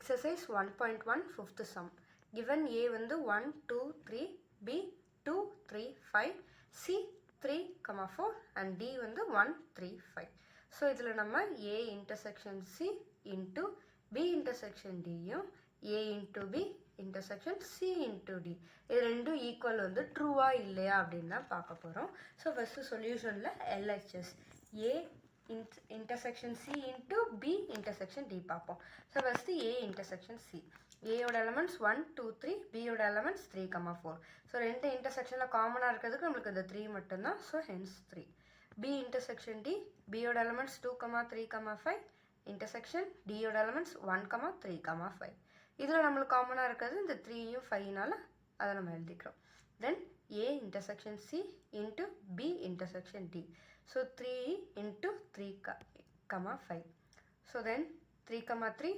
Exercise 1.1 fifth sum. Given A வந்து 1, 2, 3, B 2, 3, 5, C 3, 4 and D வந்து 1, 3, 5. So இதில் நம்ம A intersection C into B intersection D யும் A into B intersection C into D இது ரெண்டும் equal வந்து ட்ரூவா இல்லையா அப்படின்னு தான் பார்க்க போகிறோம். ஸோ ஃபஸ்ட்டு சொல்யூஷனில் LHS A intersection C into B intersection D பார்ப்போம். So first A intersection C. A ஓட எலமெண்ட்ஸ் 1, 2, 3, B ஓட எலமெண்ட்ஸ் 3, 4. ஸோ ரெண்டு இன்டர்செக்ஷனில் காமனாக இருக்கிறதுக்கு நம்மளுக்கு இந்த 3 மட்டும்தான். So hence 3. B intersection D, B ஓட எலமெண்ட்ஸ் 2, 3, 5, இன்டர்செக்ஷன் D ஓட எலமெண்ட்ஸ் 1, 3, 5. இதில் நம்மளுக்கு காமனாக இருக்கிறது இந்த 3யும் 5னால அதை நம்ம எழுதிக்கிறோம். தென் A intersection C into B intersection D. So 3 into 3, 5. So then 3, 3,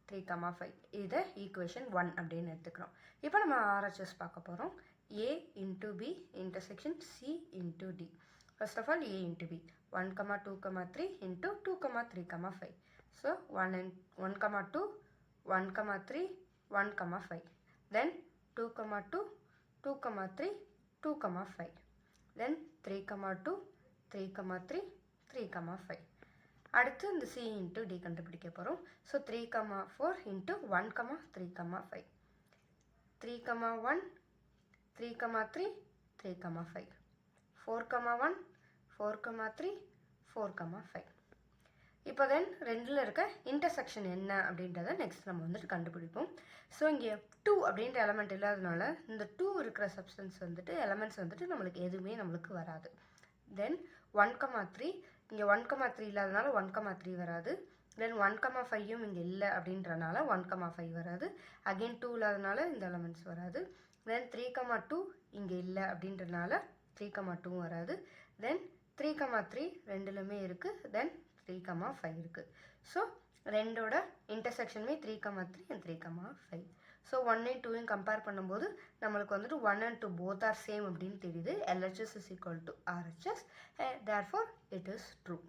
3, 5. இது equation 1 அப்படின்னு எடுத்துக்கிறோம். இப்போ நம்ம RHS பார்க்க போகிறோம். A into B intersection C into D. First of all A into B. 1, 2, 3 into 2, 3, 5. So 1, 2, 1, 3, 1, 5. Then 2, 2, 2, 3, 2, 5. Then 3, 2, 3, 3, 3, 5. அடுத்து இந்த C into D கண்டுபிடிக்க போகிறோம். So 3, 4 into 1, 3, 5. 3, 1, 3, 3, 3, 5. 4, 1, 4, 3, 4, 5. இப்போ தென் ரெண்டில் இருக்க இன்டர்செக்ஷன் என்ன அப்படின்றத நெக்ஸ்ட் நம்ம வந்துட்டு கண்டுபிடிப்போம். ஸோ இங்கே 2 அப்படின்ற எலமெண்ட் இல்லாதனால இந்த 2 இருக்கிற சப்ஸ்டன்ஸ் வந்துட்டு எலமெண்ட்ஸ் வந்துட்டு நம்மளுக்கு எதுவுமே நம்மளுக்கு வராது. தென் 1, 3 இங்கே 1, 3 இல்லாதனால 1, 3 வராது. தென் 1, 5யும் இங்கே இல்லை அப்படின்றனால 1, 5 வராது. அகெயின் 2 இல்லாதனால இந்த எலமெண்ட்ஸ் வராது. தென் 3, 2 இங்கே இல்லை அப்படின்றனால 3, 2 வராது. தென் 3, 3 ரெண்டுலுமே இருக்குது. தென் 3, 5 இருக்குது. ஸோ ரெண்டோட இன்டர்செக்ஷனுமே 3, 3 and 3, 5. ஸோ 1 and 2 கம்பேர் பண்ணும்போது நம்மளுக்கு வந்துட்டு 1 and 2 both are same அப்படின்னு தெரியுது. LHS is equal to RHS. Therefore it is true.